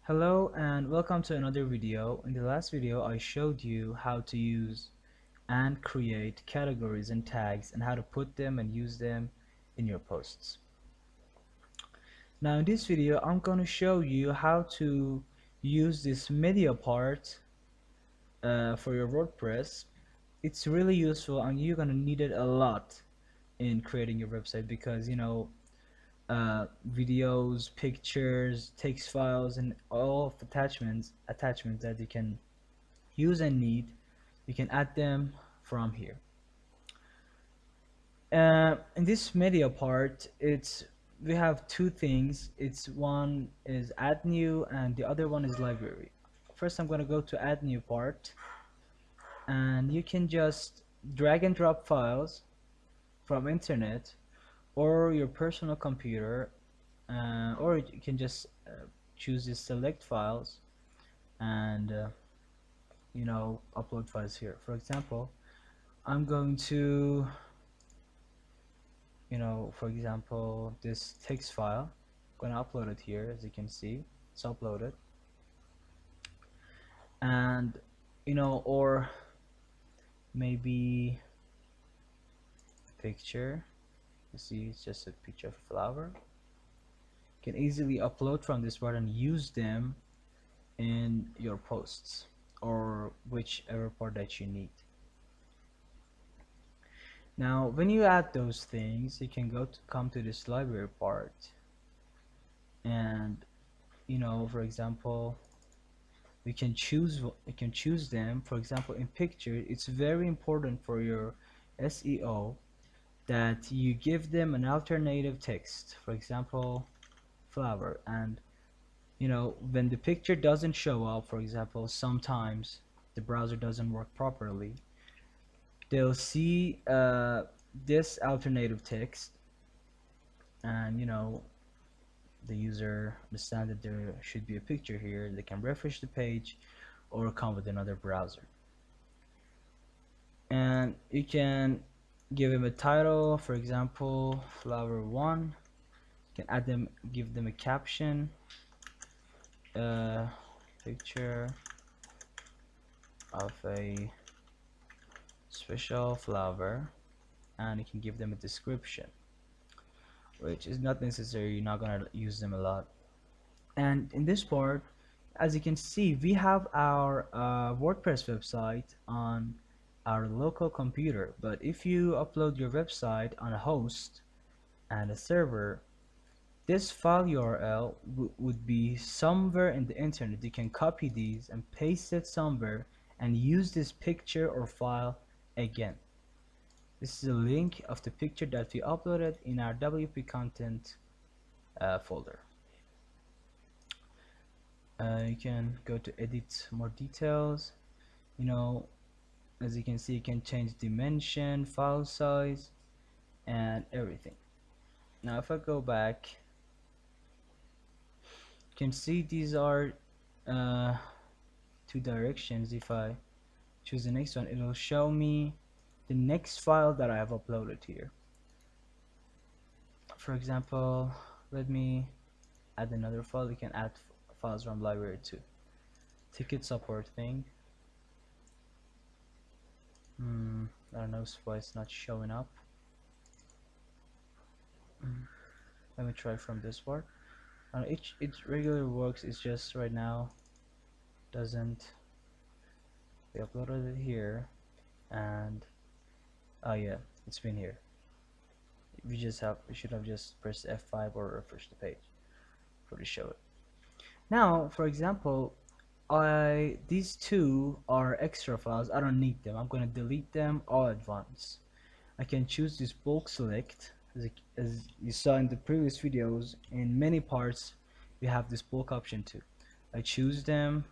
Hello and welcome to another video. In the last video I showed you how to use and create categories and tags and how to put them and use them in your posts. Now in this video I'm going to show you how to use this media part for your WordPress. It's really useful and you're going to need it a lot in creating your website because videos, pictures, text files, and all of attachments that you can use and need, you can add them from here. In this media part, we have two things. It's one is add new and the other one is library. First, I'm going to go to add new part, and you can just drag and drop files from internet or your personal computer, or you can just choose the select files and upload files here. For example, I'm going to for example, this text file, I'm gonna upload it here. As you can see, it's uploaded. And or maybe picture, you see it's just a picture of a flower. You can easily upload from this part and use them in your posts or whichever part that you need. Now when you add those things, you can come to this library part, and for example, we can choose them. For example, in picture, it's very important for your SEO that you give them an alternative text. For example, flower. And when the picture doesn't show up, for example, sometimes the browser doesn't work properly, they'll see this alternative text, and the user understand that there should be a picture here. They can refresh the page or come with another browser. And you can give them a title, for example, flower 1. You can give them a caption, picture of a special flower, and you can give them a description, which is not necessary. You're not gonna use them a lot. And in this part, as you can see, we have our WordPress website on our local computer. But if you upload your website on a host and a server, this file URL would be somewhere in the internet. You can copy these and paste it somewhere and use this picture or file again. This is a link of the picture that we uploaded in our WP content folder. You can go to edit more details. As you can see, you can change dimension, file size, and everything. Now if I go back, you can see these are two directions. If I choose the next one, it will show me the next file that I have uploaded here. For example, let me add another file. You can add files from library too. Ticket support thing. I don't know why it's not showing up. Let me try from this part. It regularly works. It's just right now doesn't. We uploaded it here, and oh yeah, it's been here. We should have just pressed F5 or refresh the page for to show it. Now, for example, these two are extra files. I don't need them. I'm gonna delete them all at once. I can choose this bulk select. As you saw in the previous videos, in many parts we have this bulk option too. I choose them,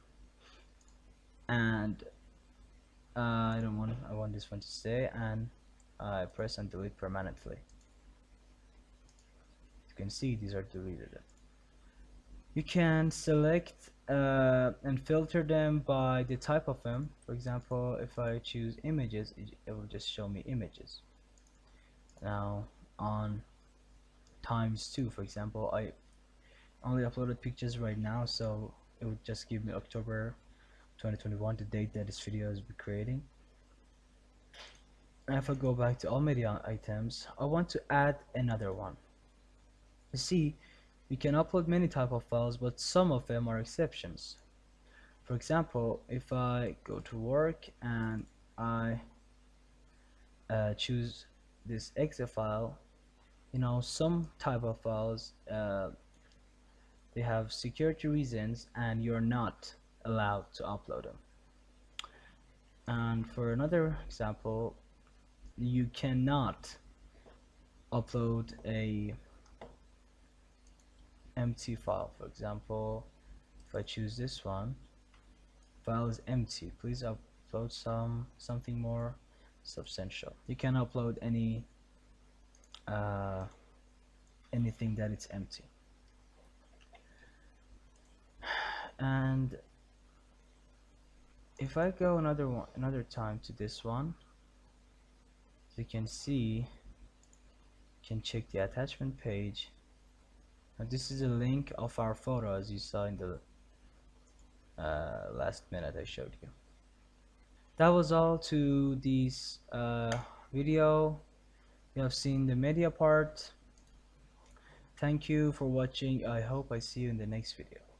and I want this one to stay, and I press and delete permanently. You can see these are deleted. You can select and filter them by the type of them. For example, if I choose images, it will just show me images. Now on times 2, for example, I only uploaded pictures right now, so it would just give me October 2021, the date that this video is creating. And if I go back to all media items, I want to add another one. You see, we can upload many type of files, but some of them are exceptions. For example, if I go to work and I choose this exe file, you know, some type of files, they have security reasons and you're not allowed to upload them. And for another example, you cannot upload a empty file. For example, if I choose this one, file is empty, please upload something more substantial. You can upload uh, anything that it's empty. And if I go another time to this one, as you can see, you can check the attachment page. Now this is a link of our photo, as you saw in the last minute I showed you. That was all to this video. You have seen the media part. Thank you for watching. I hope I see you in the next video.